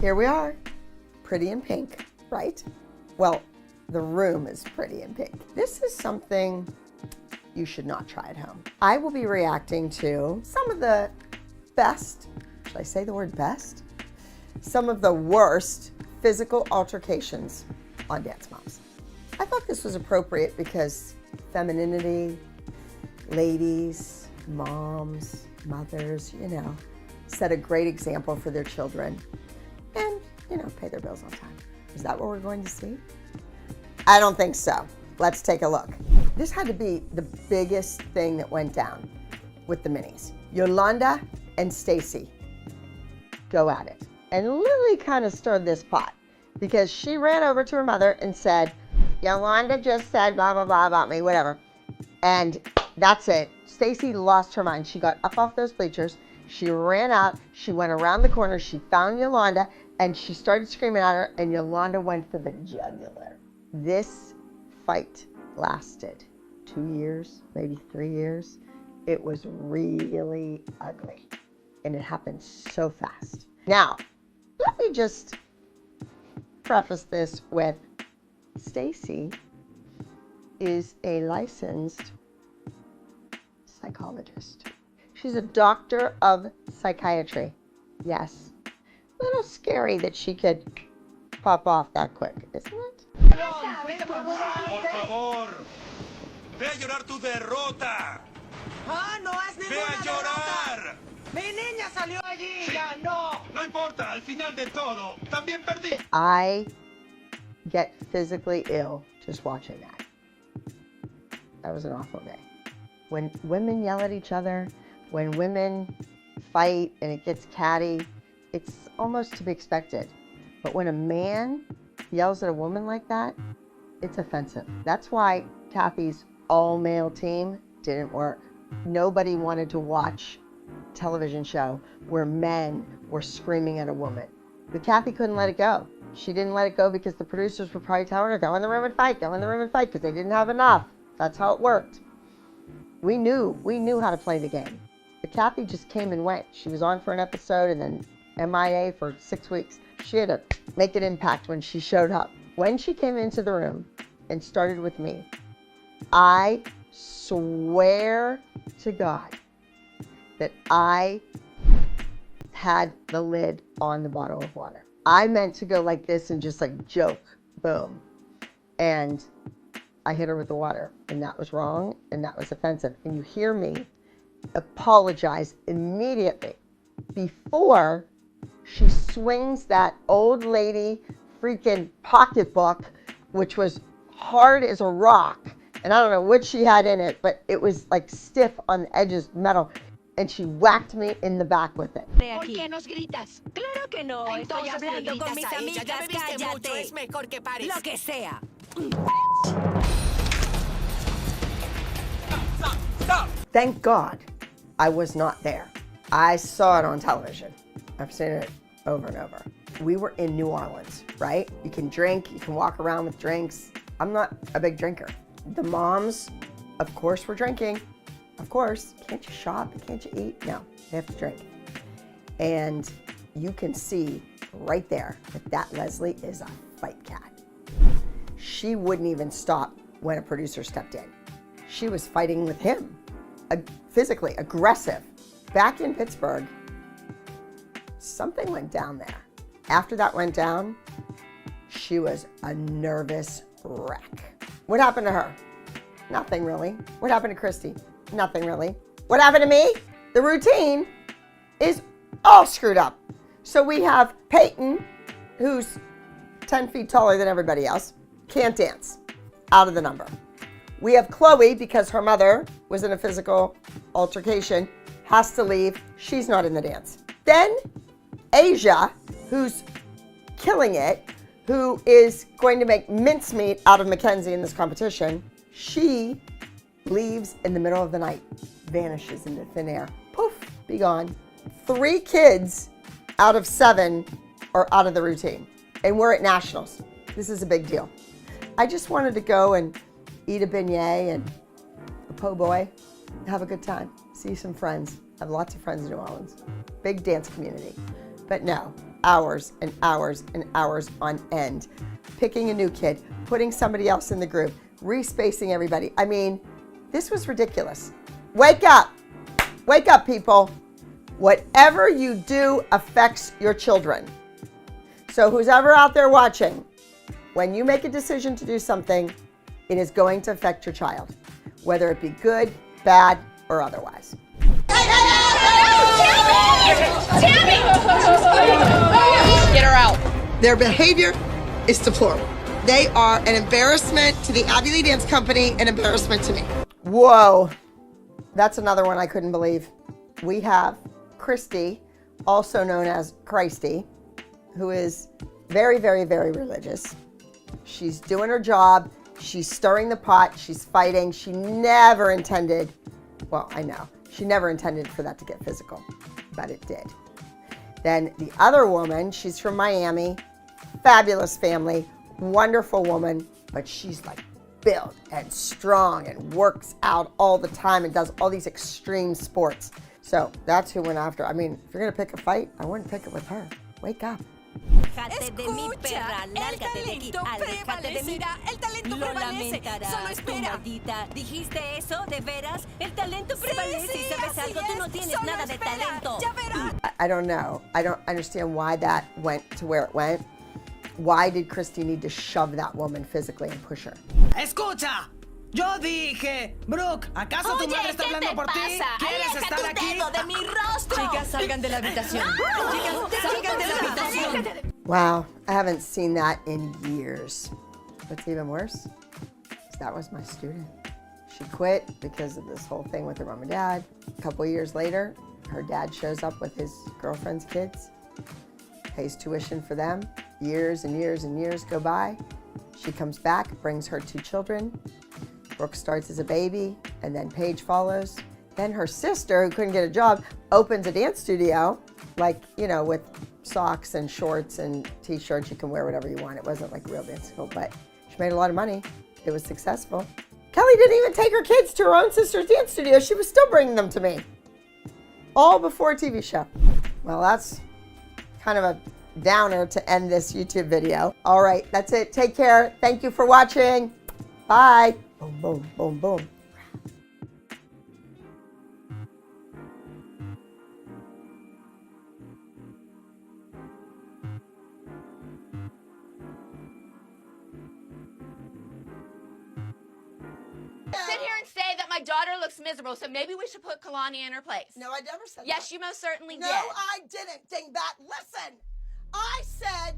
Here we are, pretty in pink, right? Well, the room is pretty in pink. This is something you should not try at home. I will be reacting to some of the best, should I say the word best? Some of the worst physical altercations on Dance Moms. I thought this was appropriate because femininity, ladies, moms, mothers, you know, set a great example for their children and, you know, pay their bills on time. Is that what we're going to see? I don't think so. Let's take a look. This had to be the biggest thing that went down with the minis. Yolanda and Stacy go at it. And Lily kind of stirred this pot because she ran over to her mother and said, Yolanda just said blah, blah, blah about me, whatever. And that's it. Stacy lost her mind. She got up off those bleachers. She ran out. She went around the corner. She found Yolanda and she started screaming at her and Yolanda went for the jugular. This fight lasted 2 years, maybe 3 years. It was really ugly and it happened so fast. Now, let me just preface this with Stacy is a licensed psychologist. She's a doctor of psychiatry. Yes. A little scary that she could pop off that quick, isn't it? Por favor, ve a llorar tu derrota. Ah, no es Ve a llorar. Mi niña salió allí, ya no. No importa, al final de todo, también perdí. I get physically ill just watching that. That was an awful day. When women yell at each other, when women fight and it gets catty, it's almost to be expected. But when a man yells at a woman like that, it's offensive. That's why Kathy's all-male team didn't work. Nobody wanted to watch a television show where men were screaming at a woman. But Kathy couldn't let it go. She didn't let it go because the producers were probably telling her, go in the room and fight, go in the room and fight, because they didn't have enough. That's how it worked. We knew how to play the game. But Kathy just came and went. She was on for an episode and then MIA for 6 weeks. She had to make an impact when she showed up. When she came into the room and started with me, I swear to God that I had the lid on the bottle of water. I meant to go like this and just like joke, boom. And I hit her with the water and that was wrong and that was offensive. And you hear me apologize immediately before she swings that old lady freaking pocketbook, which was hard as a rock. And I don't know what she had in it, but it was like stiff on the edges, metal. And she whacked me in the back with it. ¿Por qué nos gritas? Claro que no. Estoy hablando con mis amigas. Cállate. Es mejor que pares. Lo que sea. Stop. Thank God I was not there. I saw it on television. I've seen it over and over. We were in New Orleans, right? You can drink, you can walk around with drinks. I'm not a big drinker. The moms, of course, were drinking. Of course. Can't you shop? Can't you eat? No, they have to drink. And you can see right there that Leslie is a fight cat. She wouldn't even stop when a producer stepped in. She was fighting with him, physically aggressive. Back in Pittsburgh, something went down there. After that went down, she was a nervous wreck. What happened to her? Nothing really. What happened to Christy? Nothing really. What happened to me? The routine is all screwed up. So we have Peyton, who's 10 feet taller than everybody else, can't dance, out of the number. We have Chloe, because her mother was in a physical altercation, has to leave. She's not in the dance. Then Asia, who's killing it, who is going to make mincemeat out of Mackenzie in this competition, she leaves in the middle of the night, vanishes into thin air. Poof, be gone. 3 kids out of 7 are out of the routine. And we're at nationals. This is a big deal. I just wanted to go and eat a beignet and a po' boy, have a good time, see some friends. I have lots of friends in New Orleans. Big dance community. But no, hours and hours and hours on end. Picking a new kid, putting somebody else in the group, respacing everybody. I mean, this was ridiculous. Wake up! Wake up, people. Whatever you do affects your children. So who's ever out there watching, when you make a decision to do something, it is going to affect your child, whether it be good, bad, or otherwise. Get her out. Their behavior is deplorable. They are an embarrassment to the Abbey Lee Dance Company, an embarrassment to me. Whoa, that's another one I couldn't believe. We have Christy, also known as Christy, who is very, very, very religious. She's doing her job. She's stirring the pot. She's fighting. She never intended, well, I know, she never intended for that to get physical, but it did. Then the other woman, she's from Miami, fabulous family, wonderful woman, but she's like built and strong and works out all the time and does all these extreme sports. So that's who went after. I mean, if you're gonna pick a fight, I wouldn't pick it with her. Wake up. Escucha, el talento prevalecerá, el talento prevalece. Solo espera. ¿Dijiste eso? ¿De veras? El talento prevalece y sabes algo, tú no tienes nada de talento. Ya verás. I don't know. I don't understand why that went to where it went. Why did Christy need to shove that woman physically and push her? Escucha. Yo dije, Brooke, ¿acaso tu madre está hablando por ti? ¿Quieres estar aquí? De mi rostro. Chicas, salgan de la habitación. Chicas, salgan de la habitación. Wow, I haven't seen that in years. What's even worse is that was my student. She quit because of this whole thing with her mom and dad. A couple years later, her dad shows up with his girlfriend's kids, pays tuition for them. Years and years and years go by. She comes back, brings her 2 children. Brooke starts as a baby, and then Paige follows. Then her sister, who couldn't get a job, opens a dance studio, like, you know, with socks and shorts and t-shirts. You can wear whatever you want. It wasn't like a real dance school, but she made a lot of money. It was successful. Kelly didn't even take her kids to her own sister's dance studio. She was still bringing them to me. All before a TV show. Well, that's kind of a downer to end this YouTube video. All right, that's it. Take care. Thank you for watching. Bye. Boom, boom, boom, boom. Sit here and say that my daughter looks miserable, so maybe we should put Kalani in her place. No, I never said that. Yes, you most certainly No, did. I didn't, dingbat. Listen, I said